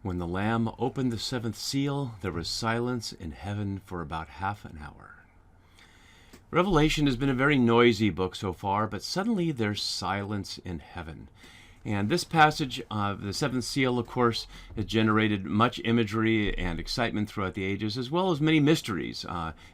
When the Lamb opened the seventh seal, there was silence in heaven for about half an hour. Revelation has been a very noisy book so far, but suddenly there's silence in heaven. And this passage, the seventh seal, of course, has generated much imagery and excitement throughout the ages, as well as many mysteries,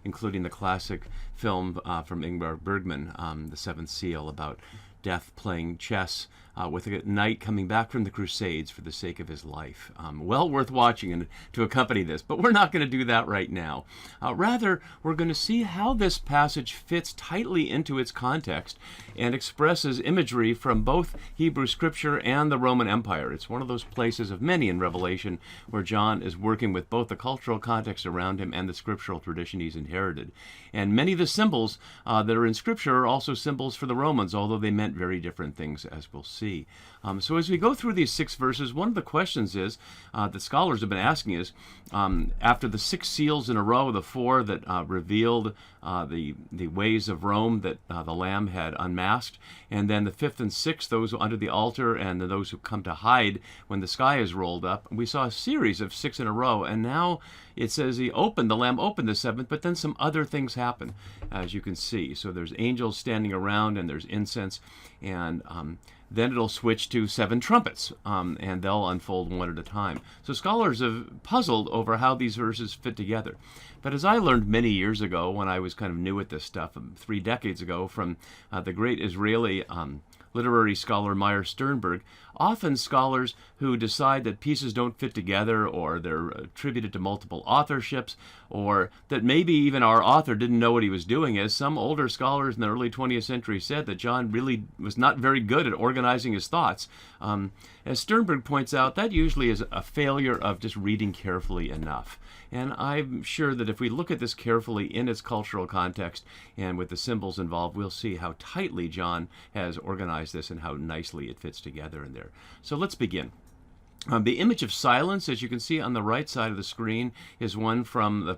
including the classic film from Ingmar Bergman, The Seventh Seal, about death playing chess with a knight coming back from the Crusades for the sake of his life. Well worth watching and to accompany this, but we're not going to do that right now. Rather, we're going to see how this passage fits tightly into its context and expresses imagery from both Hebrew Scripture and the Roman Empire. It's one of those places of many in Revelation where John is working with both the cultural context around him and the scriptural tradition he's inherited. And many of the symbols that are in Scripture are also symbols for the Romans, although they meant very different things, as we'll see. So as we go through these 6 verses, one of the questions is that scholars have been asking is, after the 6 seals in a row, the 4 that revealed the ways of Rome that the Lamb had unmasked, and then the 5th and 6th, those under the altar, and those who come to hide when the sky is rolled up. We saw a series of 6 in a row, and now it says the Lamb opened the 7th, but then some other things happen, as you can see. So there's angels standing around, and there's incense, and then it'll switch to 7 trumpets, and they'll unfold one at a time. So scholars have puzzled over how these verses fit together. But as I learned many years ago, when I was kind of new at this stuff, 3 decades ago, from the great Israeli literary scholar Meyer Sternberg, often scholars who decide that pieces don't fit together, or they're attributed to multiple authorships, or that maybe even our author didn't know what he was doing, as some older scholars in the early 20th century said that John really was not very good at organizing his thoughts. As Sternberg points out, that usually is a failure of just reading carefully enough. And I'm sure that if we look at this carefully in its cultural context and with the symbols involved, we'll see how tightly John has organized this and how nicely it fits together in there. So let's begin. The image of silence, as you can see on the right side of the screen, is one from the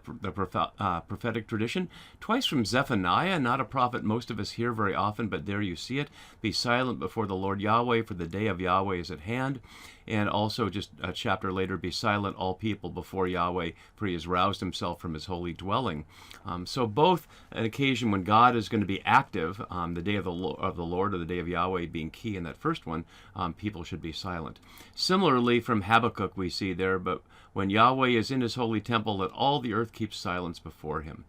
prophetic tradition. Twice from Zephaniah, not a prophet most of us hear very often, but there you see it. Be silent before the Lord Yahweh, for the day of Yahweh is at hand. And also just a chapter later, be silent, all people, before Yahweh, for he has roused himself from his holy dwelling. So both an occasion when God is going to be active, the day of the Lord, or the day of Yahweh being key in that first one, people should be silent. Similarly, from Habakkuk we see there, but when Yahweh is in his holy temple, let all the earth keep silence before him.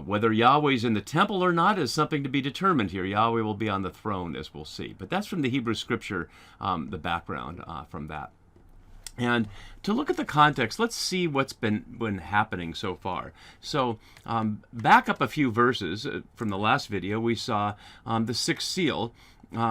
Whether Yahweh's in the temple or not is something to be determined here. Yahweh will be on the throne, as we'll see. But that's from the Hebrew Scripture, the background from that. And to look at the context, let's see what's been happening so far. So back up a few verses from the last video, we saw the 6th seal.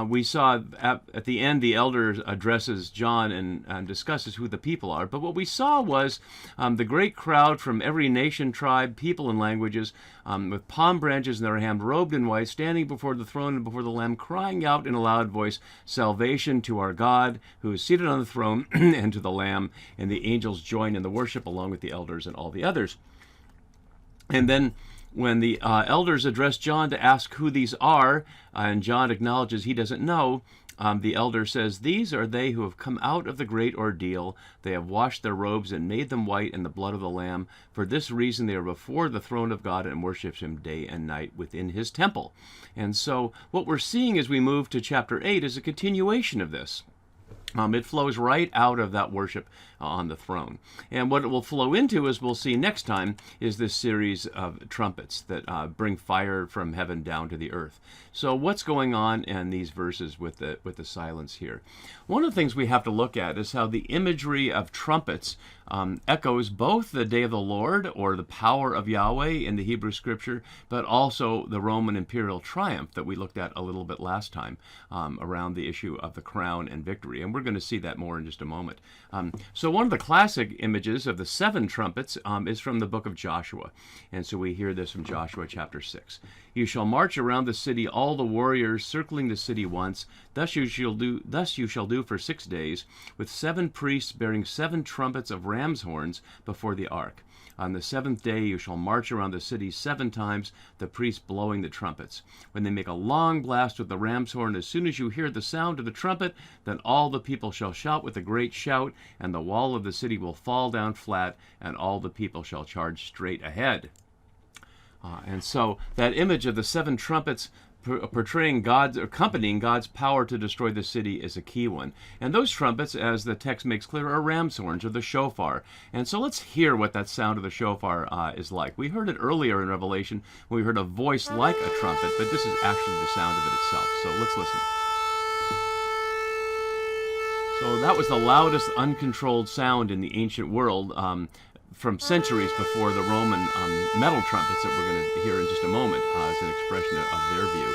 We saw at the end the elder addresses John and discusses who the people are. But what we saw was the great crowd from every nation, tribe, people, and languages with palm branches in their hand, robed in white, standing before the throne and before the Lamb, crying out in a loud voice, "Salvation to our God, who is seated on the throne, and to the Lamb." And the angels join in the worship along with the elders and all the others. And then when the elders address John to ask who these are, and John acknowledges he doesn't know, the elder says, "These are they who have come out of the great ordeal. They have washed their robes and made them white in the blood of the Lamb. For this reason they are before the throne of God and worship him day and night within his temple." And so what we're seeing as we move to chapter 8 is a continuation of this. It flows right out of that worship on the throne. And what it will flow into, as we'll see next time, is this series of trumpets that bring fire from heaven down to the earth. So what's going on in these verses with the silence here? One of the things we have to look at is how the imagery of trumpets echoes both the day of the Lord, or the power of Yahweh in the Hebrew Scripture, but also the Roman imperial triumph that we looked at a little bit last time around the issue of the crown and victory. And we're going to see that more in just a moment. So one of the classic images of the 7 trumpets is from the book of Joshua. And so we hear this from Joshua chapter 6. "You shall march around the city, all the warriors circling the city once. Thus you shall do for 6 days, with 7 priests bearing 7 trumpets of ram's horns before the ark. On the seventh day you shall march around the city 7 times, the priests blowing the trumpets. When they make a long blast with the ram's horn, as soon as you hear the sound of the trumpet, then all the people shall shout with a great shout, and the wall of the city will fall down flat, and all the people shall charge straight ahead. And so that image of the 7 trumpets portraying God's, accompanying God's power to destroy the city is a key one. And those trumpets, as the text makes clear, are ram's horns, or the shofar. And so let's hear what that sound of the shofar is like. We heard it earlier in Revelation when we heard a voice like a trumpet, but this is actually the sound of it itself. So let's listen. So that was the loudest uncontrolled sound in the ancient world from centuries before the Roman metal trumpets that we're going to hear in just a moment as an expression of their view.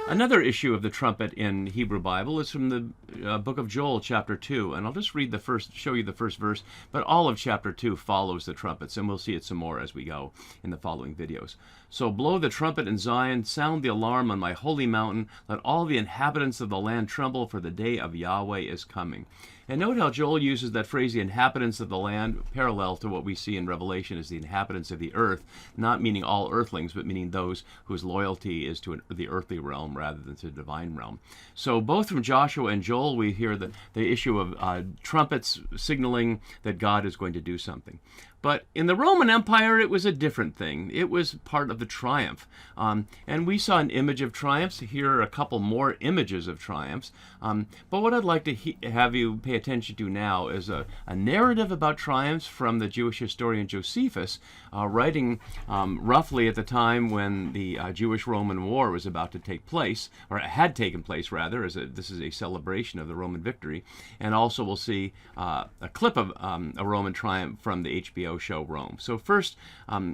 Another issue of the trumpet in Hebrew Bible is from the book of Joel, chapter 2. And I'll just read the first, show you the first verse, but all of chapter 2 follows the trumpets, and we'll see it some more as we go in the following videos. So blow the trumpet in Zion, sound the alarm on my holy mountain, let all the inhabitants of the land tremble, for the day of Yahweh is coming. And note how Joel uses that phrase, the inhabitants of the land, parallel to what we see in Revelation as the inhabitants of the earth, not meaning all earthlings, but meaning those whose loyalty is to the earthly realm rather than to the divine realm. So both from Joshua and Joel, we hear the issue of trumpets signaling that God is going to do something. But in the Roman Empire, it was a different thing. It was part of the triumph. And we saw an image of triumphs. Here are a couple more images of triumphs. But what I'd like to have you pay attention to now is a narrative about triumphs from the Jewish historian Josephus, writing roughly at the time when the Jewish-Roman War was about to take place, or had taken place, rather, as this is a celebration of the Roman victory. And also we'll see a clip of a Roman triumph from the HBO show Rome. So first,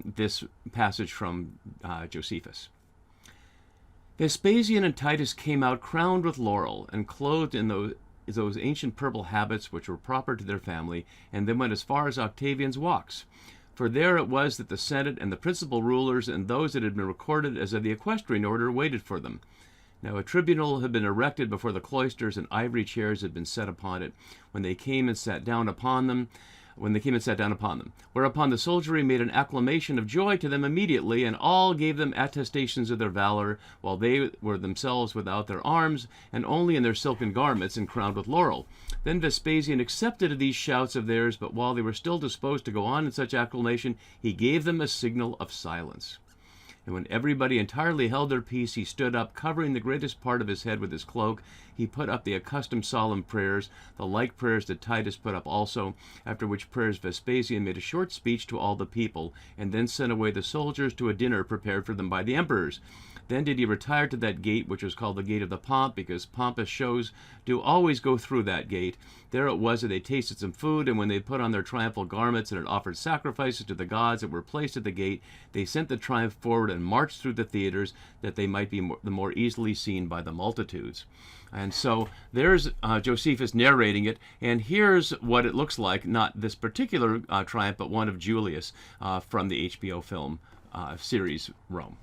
this passage from Josephus. Vespasian and Titus came out crowned with laurel and clothed in those ancient purple habits which were proper to their family, and then went as far as Octavian's walks. For there it was that the Senate and the principal rulers and those that had been recorded as of the equestrian order waited for them. Now a tribunal had been erected before the cloisters, and ivory chairs had been set upon it. When they came and sat down upon them, whereupon the soldiery made an acclamation of joy to them immediately, and all gave them attestations of their valor, while they were themselves without their arms, and only in their silken garments, and crowned with laurel. Then Vespasian accepted these shouts of theirs, but while they were still disposed to go on in such acclamation, he gave them a signal of silence. And when everybody entirely held their peace, he stood up, covering the greatest part of his head with his cloak. He put up the accustomed solemn prayers, the like prayers that Titus put up also, after which prayers Vespasian made a short speech to all the people, and then sent away the soldiers to a dinner prepared for them by the emperors. Then did he retire to that gate, which was called the Gate of the Pomp, because pompous shows do always go through that gate. There it was that they tasted some food, and when they put on their triumphal garments and had offered sacrifices to the gods that were placed at the gate, they sent the triumph forward and marched through the theaters, that they might be the more easily seen by the multitudes. And so there's Josephus narrating it, and here's what it looks like, not this particular triumph, but one of Julius from the HBO film series Rome.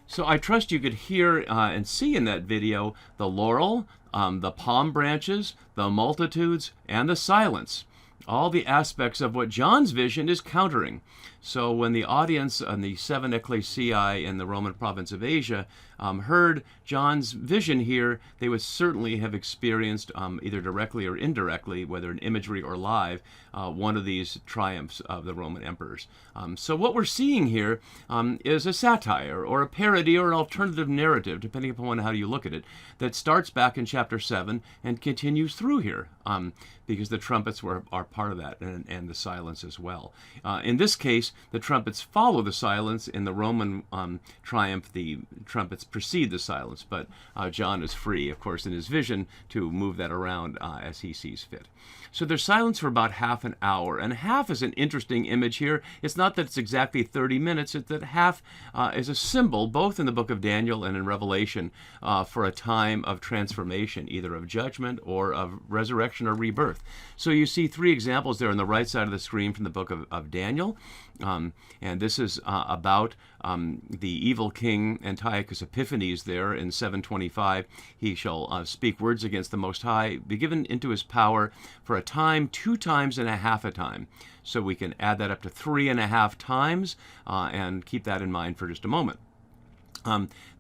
So I trust you could hear and see in that video the laurel, the palm branches, the multitudes, and the silence. All the aspects of what John's vision is countering. So when the audience on the 7 ecclesiae in the Roman province of Asia heard John's vision here, they would certainly have experienced, either directly or indirectly, whether in imagery or live, one of these triumphs of the Roman emperors. So what we're seeing here is a satire or a parody or an alternative narrative, depending upon how you look at it, that starts back in chapter 7 and continues through here, because the trumpets are part of that, and the silence as well. In this case, the trumpets follow the silence. In the Roman triumph, the trumpets precede the silence, but John is free, of course, in his vision to move that around as he sees fit. So there's silence for about half an hour, and half is an interesting image here. It's not that it's exactly 30 minutes, it's that half is a symbol, both in the book of Daniel and in Revelation, for a time of transformation, either of judgment or of resurrection or rebirth. So you see 3 examples there on the right side of the screen from the book of Daniel. And this is about the evil king Antiochus Epiphanes there in 725. He shall speak words against the Most High, be given into his power for a time, 2 times and a half a time. So we can add that up to 3.5 times and keep that in mind for just a moment.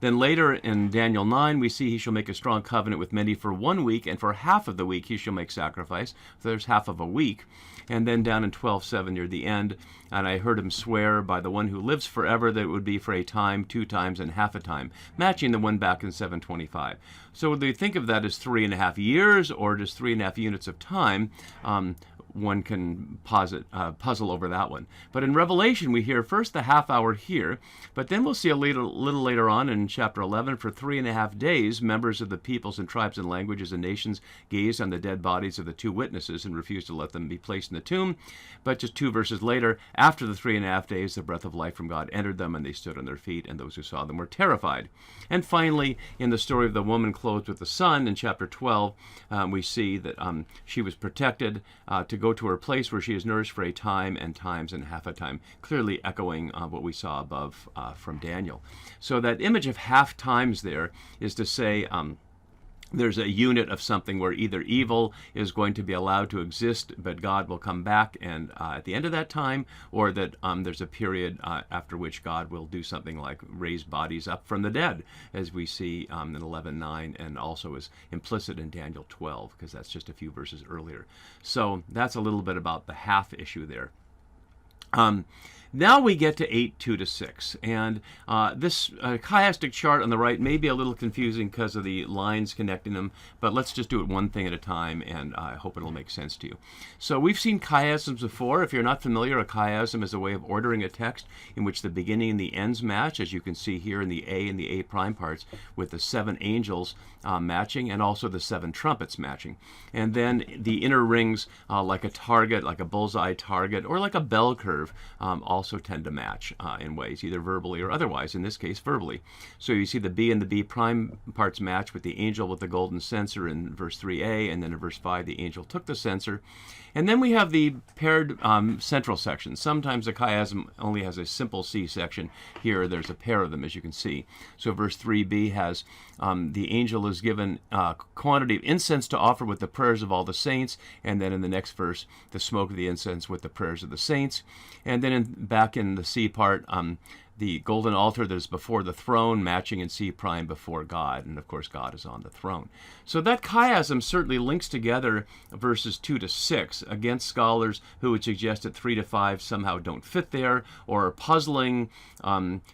Then later in Daniel 9, we see he shall make a strong covenant with many for 1 week, and for half of the week he shall make sacrifice. So there's half of a week. And then down in 12:7 near the end, and I heard him swear by the one who lives forever that it would be for a time, 2 times, and half a time, matching the one back in 725. So whether you think of that as 3.5 years or just 3.5 units of time, one can puzzle over that one. But in Revelation, we hear first the half hour here, but then we'll see a little later on in chapter 11, for 3.5 days, members of the peoples and tribes and languages and nations gazed on the dead bodies of the 2 witnesses and refused to let them be placed in the tomb. But just 2 verses later, after the 3.5 days, the breath of life from God entered them, and they stood on their feet, and those who saw them were terrified. And finally, in the story of the woman clothed with the sun, in chapter 12, we see that she was protected to go to her place where she is nourished for a time and times and half a time, clearly echoing what we saw above from Daniel. So that image of half times there is to say there's a unit of something where either evil is going to be allowed to exist, but God will come back and at the end of that time, or that there's a period after which God will do something like raise bodies up from the dead, as we see in 11:9, and also is implicit in Daniel 12, because that's just a few verses earlier. So that's a little bit about the half issue there. Now we get to 8:2-6, and this chiastic chart on the right may be a little confusing because of the lines connecting them, but let's just do it one thing at a time, and I hope it'll make sense to you. So we've seen chiasms before. If you're not familiar, a chiasm is a way of ordering a text in which the beginning and the ends match, as you can see here in the A and the A prime parts, with the 7 angels matching, and also the 7 trumpets matching. And then the inner rings, like a target, like a bullseye target, or like a bell curve, also tend to match in ways, either verbally or otherwise, in this case verbally. So you see the B and the B prime parts match with the angel with the golden censer in verse 3a, and then in verse 5 the angel took the censer. And then we have the paired central sections. Sometimes a chiasm only has a simple C section. Here there's a pair of them, as you can see. So verse 3b has the angel is given quantity of incense to offer with the prayers of all the saints, and then in the next verse, the smoke of the incense with the prayers of the saints. And then back in the C part, the golden altar that is before the throne, matching in C prime before God, and of course God is on the throne. So that chiasm certainly links together verses 2-6 against scholars who would suggest that 3-5 somehow don't fit there, or are puzzling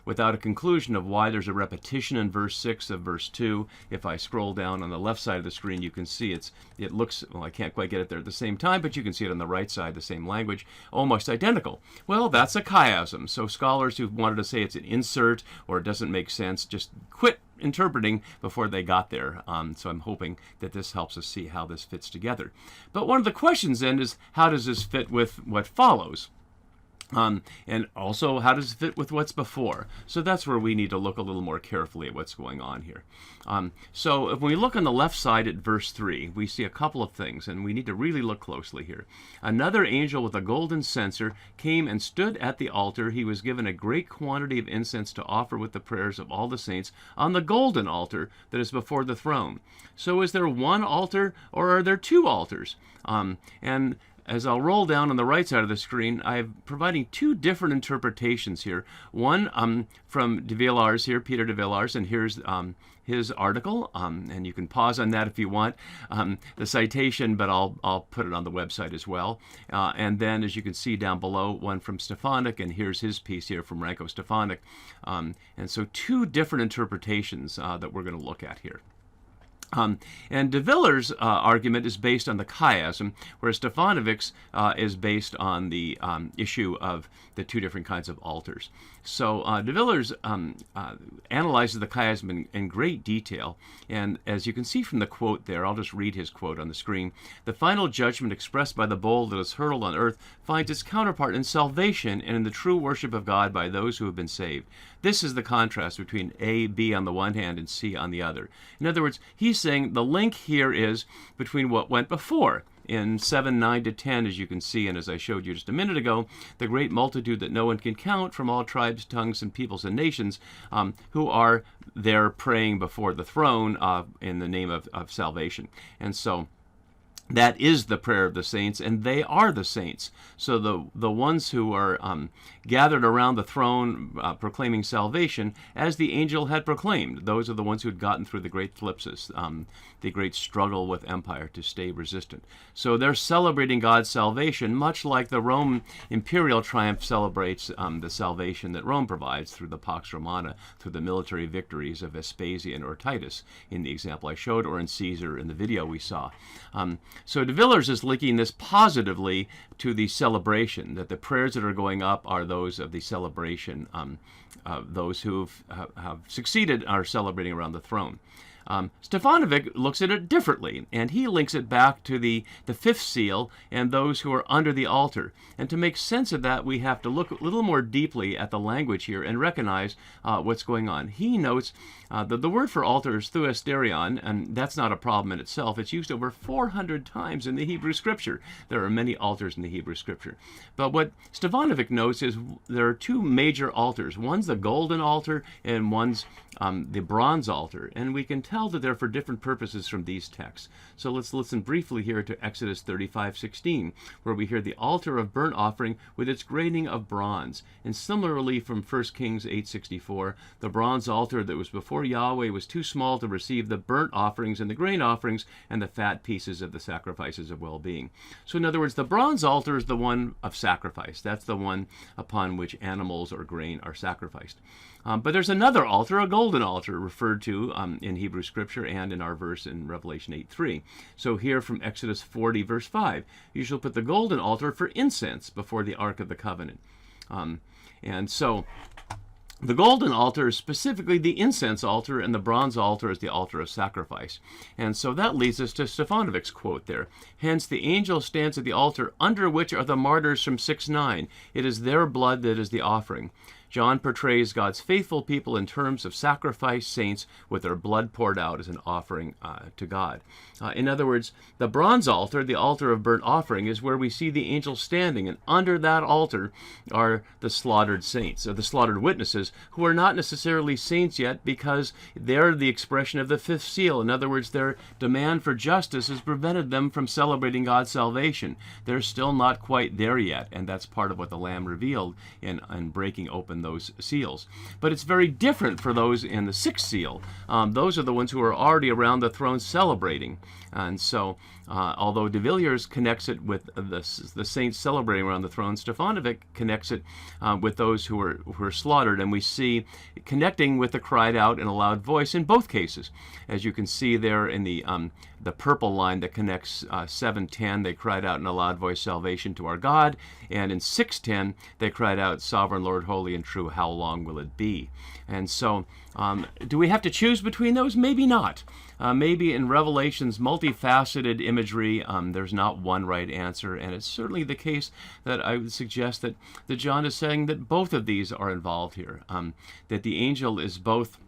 without a conclusion of why there's a repetition in verse 6 of verse 2. If I scroll down on the left side of the screen, you can see it looks, well, I can't quite get it there at the same time, but you can see it on the right side, the same language, almost identical. Well, that's a chiasm. So scholars who wanted to say it's an insert or it doesn't make sense just quit interpreting before they got there. So I'm hoping that this helps us see how this fits together. But one of the questions then is, how does this fit with what follows? And also, how does it fit with what's before? So that's where we need to look a little more carefully at what's going on here. So if we look on the left side at verse 3, we see a couple of things, and we need to really look closely here. Another angel with a golden censer came and stood at the altar. He was given a great quantity of incense to offer with the prayers of all the saints on the golden altar that is before the throne. So is there one altar, or are there two altars? And as I'll roll down on the right side of the screen, I'm providing two different interpretations here. One from de Villars here, Peter de Villars, and here's his article, and you can pause on that if you want, the citation, but I'll put it on the website as well. And then, as you can see down below, one from Stefanik, and here's his piece here from Ranko Stefanik. And so two different interpretations that we're going to look at here. And de Villers' argument is based on the chiasm, whereas Stefanovic's is based on the issue of the two different kinds of altars. So de Villers analyzes the chiasm in great detail, and as you can see from the quote there, I'll just read his quote on the screen. The final judgment expressed by the bowl that is hurled on earth finds its counterpart in salvation and in the true worship of God by those who have been saved. This is the contrast between A, B on the one hand, and C on the other. In other words, he's saying the link here is between what went before. In 7, 9 to 10, as you can see, and as I showed you just a minute ago, the great multitude that no one can count from all tribes, tongues, and peoples and nations who are there praying before the throne in the name of salvation. And so that is the prayer of the saints, and they are the saints. So the ones who are gathered around the throne proclaiming salvation, as the angel had proclaimed, those are the ones who had gotten through the great thlipsis, the great struggle with empire to stay resistant. So they're celebrating God's salvation, much like the Roman imperial triumph celebrates the salvation that Rome provides through the Pax Romana, through the military victories of Vespasian or Titus, in the example I showed, or in Caesar in the video we saw. So de Villers is linking this positively to the celebration, that the prayers that are going up are those of the celebration, those who have succeeded are celebrating around the throne. Stefanovic looks at it differently, and he links it back to the fifth seal and those who are under the altar. And to make sense of that, we have to look a little more deeply at the language here and recognize what's going on. He notes that the word for altar is thuesterion, and that's not a problem in itself. It's used over 400 times in the Hebrew Scripture. There are many altars in the Hebrew Scripture. But what Stefanovic notes is there are two major altars. One's the golden altar, and one's the bronze altar. And we can tell that they're for different purposes from these texts. So let's listen briefly here to Exodus 35:16, where we hear the altar of burnt offering with its grating of bronze. And similarly from 1 Kings 8:64, the bronze altar that was before Yahweh was too small to receive the burnt offerings and the grain offerings and the fat pieces of the sacrifices of well-being. So in other words, the bronze altar is the one of sacrifice. That's the one upon which animals or grain are sacrificed. But there's another altar, a golden altar, referred to in Hebrew Scripture and in our verse in Revelation 8:3. So here from Exodus 40, verse 5, you shall put the golden altar for incense before the Ark of the Covenant. And so the golden altar is specifically the incense altar, and the bronze altar is the altar of sacrifice. And so that leads us to Stefanovic's quote there. Hence, the angel stands at the altar, under which are the martyrs from 6:9. It is their blood that is the offering. John portrays God's faithful people in terms of sacrifice saints with their blood poured out as an offering to God. In other words, the bronze altar, the altar of burnt offering, is where we see the angel standing, and under that altar are the slaughtered saints, or the slaughtered witnesses, who are not necessarily saints yet because they're the expression of the fifth seal. In other words, their demand for justice has prevented them from celebrating God's salvation. They're still not quite there yet, and that's part of what the Lamb revealed in breaking open those seals. But it's very different for those in the sixth seal. Those are the ones who are already around the throne celebrating. And so, although de Villiers connects it with the saints celebrating around the throne, Stefanovic connects it with those who are slaughtered. And we see connecting with the cried out in a loud voice in both cases. As you can see there in the purple line that connects 7:10, they cried out in a loud voice, salvation to our God. And in 6:10, they cried out, sovereign Lord, holy and true, how long will it be? And so, do we have to choose between those? Maybe not. maybe in Revelation's multifaceted imagery, there's not one right answer, and it's certainly the case that I would suggest that John is saying that both of these are involved here, that the angel is both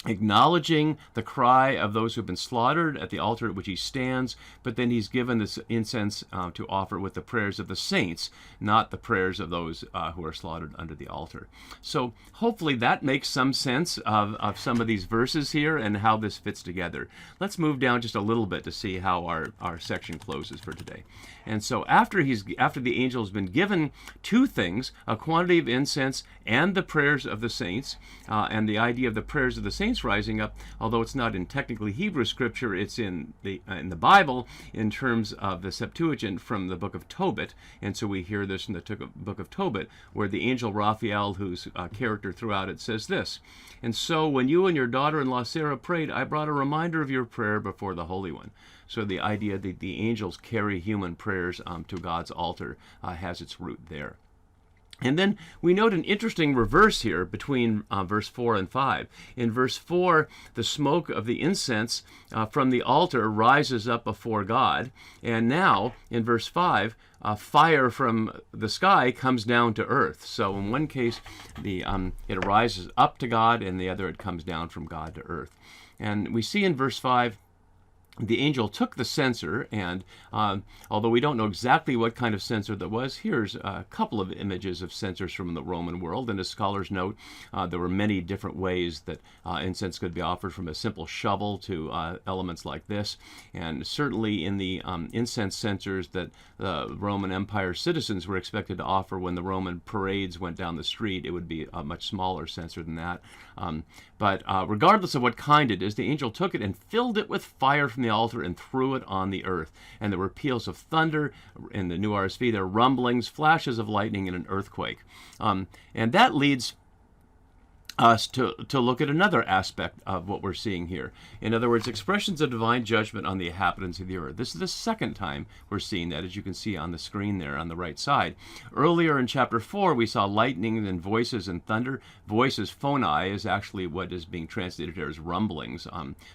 acknowledging the cry of those who have been slaughtered at the altar at which he stands, but then he's given this incense to offer with the prayers of the saints, not the prayers of those who are slaughtered under the altar. So hopefully that makes some sense of some of these verses here and how this fits together. Let's move down just a little bit to see how our section closes for today. And so after the angel has been given two things, a quantity of incense and the prayers of the saints, and the idea of the prayers of the saints rising up, although it's not in technically Hebrew scripture, it's in the Bible in terms of the Septuagint from the book of Tobit, and so we hear this in the book of Tobit, where the angel Raphael, whose character throughout it, says this: "And so when you and your daughter-in-law Sarah prayed, I brought a reminder of your prayer before the Holy One." So the idea that the angels carry human prayers to God's altar has its root there. And then we note an interesting reverse here between verse 4 and 5. In verse 4, the smoke of the incense from the altar rises up before God. And now, in verse 5, fire from the sky comes down to earth. So in one case, it rises up to God, and the other, it comes down from God to earth. And we see in verse 5, the angel took the censer, and although we don't know exactly what kind of censer that was, here's a couple of images of censers from the Roman world. And as scholars note, there were many different ways that incense could be offered, from a simple shovel to elements like this. And certainly in the incense censers that the Roman Empire citizens were expected to offer when the Roman parades went down the street, it would be a much smaller censer than that. But regardless of what kind it is, the angel took it and filled it with fire from the altar and threw it on the earth. And there were peals of thunder. In the New RSV, there were rumblings, flashes of lightning, and an earthquake. And that leads us to look at another aspect of what we're seeing here. In other words, expressions of divine judgment on the inhabitants of the earth. This is the second time we're seeing that, as you can see on the screen there on the right side. Earlier in chapter 4, we saw lightning and voices and thunder. Voices, phonai, is actually what is being translated here as rumblings.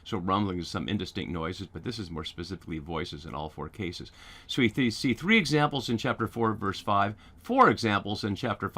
So rumblings is some indistinct noises, but this is more specifically voices in all four cases. So we see three examples in chapter 4, verse 5, four examples in chapter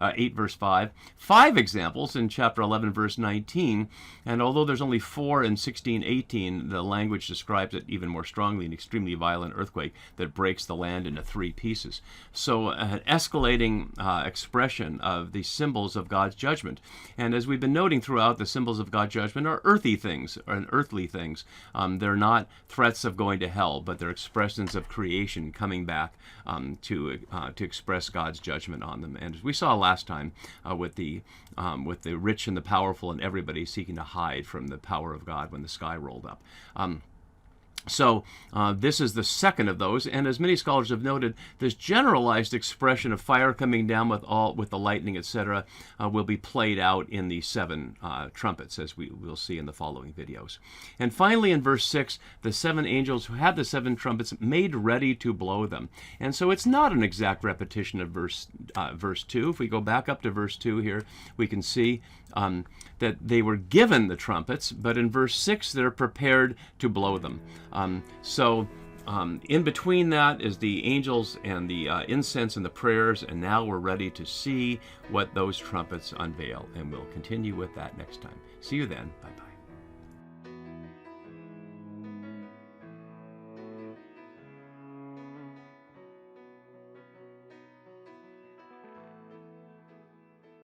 8, verse 5, 5 examples in chapter 11, verse 19, and although there's only 4 in 16:18, the language describes it even more strongly: an extremely violent earthquake that breaks the land into 3 pieces. So an escalating expression of the symbols of God's judgment. And as we've been noting throughout, the symbols of God's judgment are earthly things. They're not threats of going to hell, but they're expressions of creation coming back to express God's judgment on them. And as we saw last time with the rich and the powerful and everybody seeking to hide from the power of God when the sky rolled up. So this is the second of those, and as many scholars have noted, this generalized expression of fire coming down with the lightning, etc., will be played out in the 7 trumpets, as we will see in the following videos. And finally, in verse 6, the 7 angels who had the 7 trumpets made ready to blow them. And so it's not an exact repetition of verse 2. If we go back up to verse 2 here, we can see that they were given the trumpets, but in verse 6 they're prepared to blow them. In between that is the angels and the incense and the prayers, and now we're ready to see what those trumpets unveil, and we'll continue with that next time. See you then. Bye-bye.